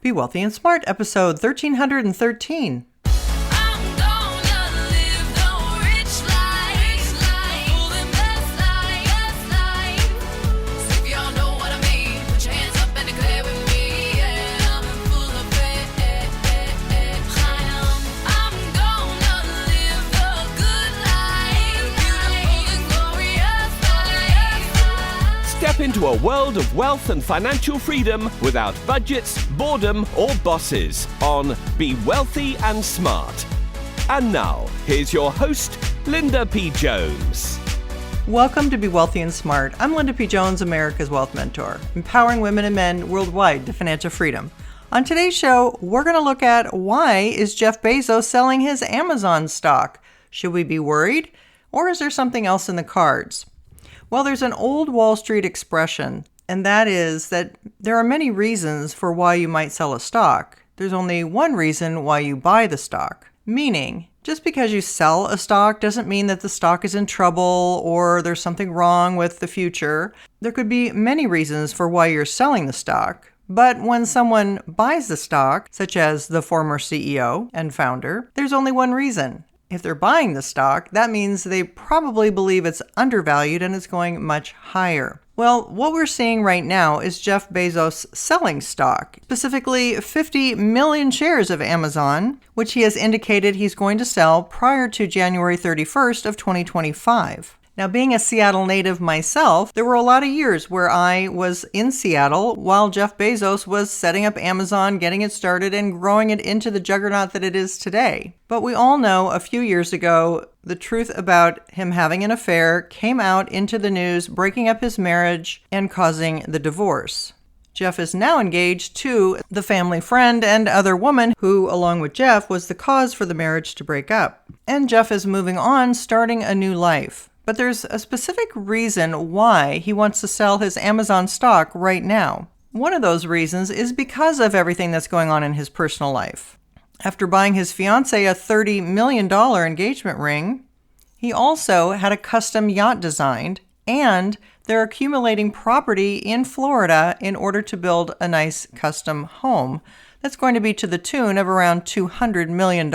Be Wealthy and Smart, episode 1313. Step into a world of wealth and financial freedom without budgets, boredom, or bosses on Be Wealthy and Smart. And now, here's your host, Linda P. Jones. Welcome to Be Wealthy and Smart. I'm Linda P. Jones, America's Wealth Mentor, empowering women and men worldwide to financial freedom. On today's show, we're going to look at why is Jeff Bezos selling his Amazon stock? Should we be worried? Or is there something else in the cards? Well, there's an old Wall Street expression, and that is that there are many reasons for why you might sell a stock. There's only one reason why you buy the stock. Meaning, just because you sell a stock doesn't mean that the stock is in trouble or there's something wrong with the future. There could be many reasons for why you're selling the stock. But when someone buys the stock, such as the former CEO and founder, there's only one reason. If they're buying the stock, that means they probably believe it's undervalued and it's going much higher. Well, what we're seeing right now is Jeff Bezos selling stock, specifically 50 million shares of Amazon, which he has indicated he's going to sell prior to January 31st of 2025. Now, being a Seattle native myself, there were a lot of years where I was in Seattle while Jeff Bezos was setting up Amazon, getting it started, and growing it into the juggernaut that it is today. But we all know a few years ago, the truth about him having an affair came out into the news, breaking up his marriage and causing the divorce. Jeff is now engaged to the family friend and other woman who, along with Jeff, was the cause for the marriage to break up. And Jeff is moving on, starting a new life. But there's a specific reason why he wants to sell his Amazon stock right now. One of those reasons is because of everything that's going on in his personal life. After buying his fiancée a $30 million engagement ring, he also had a custom yacht designed, and they're accumulating property in Florida in order to build a nice custom home that's going to be to the tune of around $200 million.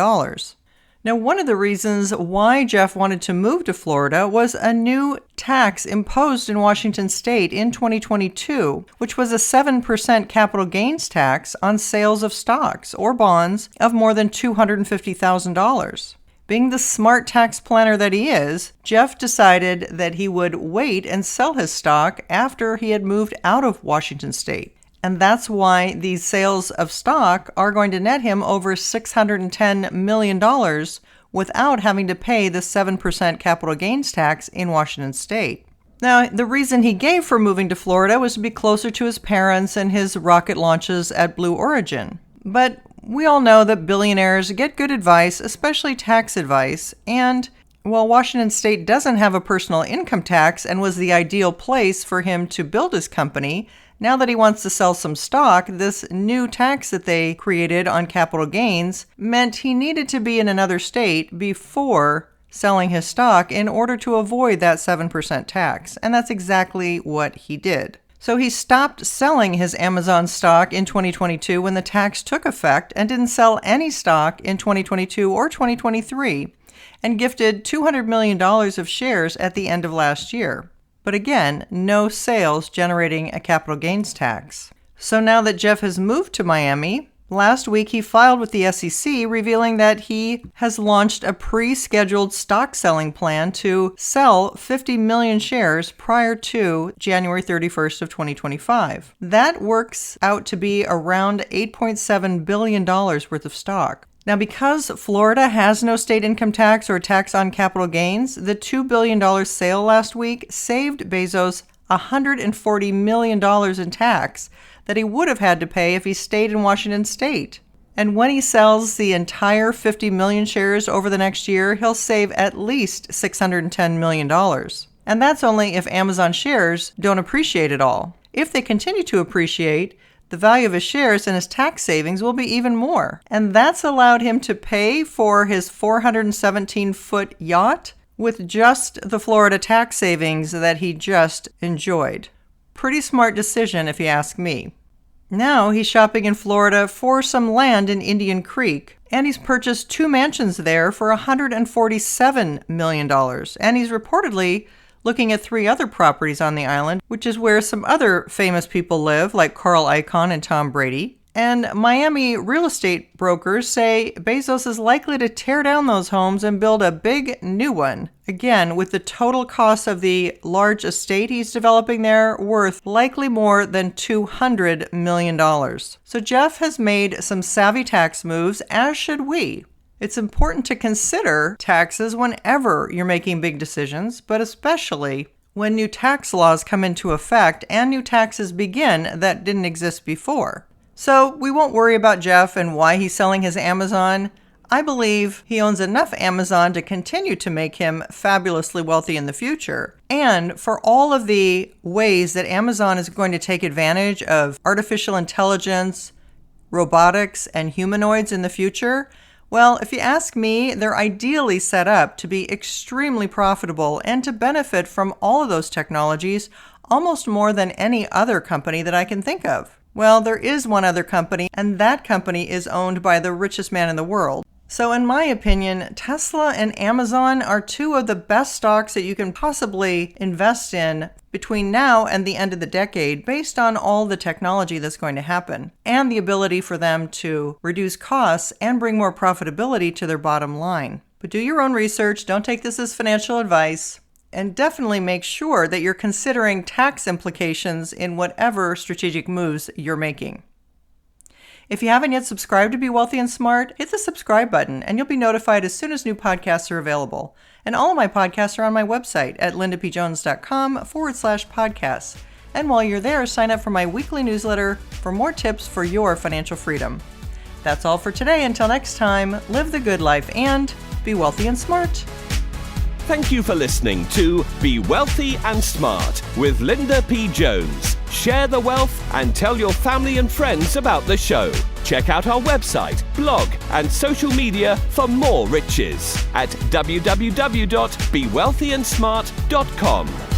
Now, one of the reasons why Jeff wanted to move to Florida was a new tax imposed in Washington state in 2022, which was a 7% capital gains tax on sales of stocks or bonds of more than $250,000. Being the smart tax planner that he is, Jeff decided that he would wait and sell his stock after he had moved out of Washington state. And that's why these sales of stock are going to net him over $610 million without having to pay the 7% capital gains tax in Washington state. Now, the reason he gave for moving to Florida was to be closer to his parents and his rocket launches at Blue Origin. But we all know that billionaires get good advice, especially tax advice, and while Washington state doesn't have a personal income tax and was the ideal place for him to build his company, now that he wants to sell some stock, this new tax that they created on capital gains meant he needed to be in another state before selling his stock in order to avoid that 7% tax. And that's exactly what he did. So he stopped selling his Amazon stock in 2022 when the tax took effect and didn't sell any stock in 2022 or 2023 and gifted $200 million of shares at the end of last year. But again, no sales generating a capital gains tax. So now that Jeff has moved to Miami, last week he filed with the SEC revealing that he has launched a pre-scheduled stock selling plan to sell 50 million shares prior to January 31st of 2025. That works out to be around $8.7 billion worth of stock. Now, because Florida has no state income tax or tax on capital gains, the $2 billion sale last week saved Bezos $140 million in tax that he would have had to pay if he stayed in Washington state. And when he sells the entire 50 million shares over the next year, he'll save at least $610 million. And that's only if Amazon shares don't appreciate at all. If they continue to appreciate, the value of his shares and his tax savings will be even more. And that's allowed him to pay for his 417-foot yacht with just the Florida tax savings that he just enjoyed. Pretty smart decision if you ask me. Now he's shopping in Florida for some land in Indian Creek, and he's purchased 2 mansions there for $147 million. And he's reportedly looking at 3 other properties on the island, which is where some other famous people live, like Carl Icahn and Tom Brady. And Miami real estate brokers say Bezos is likely to tear down those homes and build a big new one. Again, with the total cost of the large estate he's developing there worth likely more than $200 million. So Jeff has made some savvy tax moves, as should we. It's important to consider taxes whenever you're making big decisions, but especially when new tax laws come into effect and new taxes begin that didn't exist before. So we won't worry about Jeff and why he's selling his Amazon. I believe he owns enough Amazon to continue to make him fabulously wealthy in the future. And for all of the ways that Amazon is going to take advantage of artificial intelligence, robotics, and humanoids in the future, well, if you ask me, they're ideally set up to be extremely profitable and to benefit from all of those technologies almost more than any other company that I can think of. Well, there is one other company, and that company is owned by the richest man in the world. So in my opinion, Tesla and Amazon are 2 of the best stocks that you can possibly invest in between now and the end of the decade based on all the technology that's going to happen and the ability for them to reduce costs and bring more profitability to their bottom line. But do your own research, don't take this as financial advice. And definitely make sure that you're considering tax implications in whatever strategic moves you're making. If you haven't yet subscribed to Be Wealthy and Smart, hit the subscribe button and you'll be notified as soon as new podcasts are available. And all of my podcasts are on my website at lindapjones.com/podcasts. And while you're there, sign up for my weekly newsletter for more tips for your financial freedom. That's all for today. Until next time, live the good life and be wealthy and smart. Thank you for listening to Be Wealthy and Smart with Linda P. Jones. Share the wealth and tell your family and friends about the show. Check out our website, blog, and social media for more riches at www.bewealthyandsmart.com.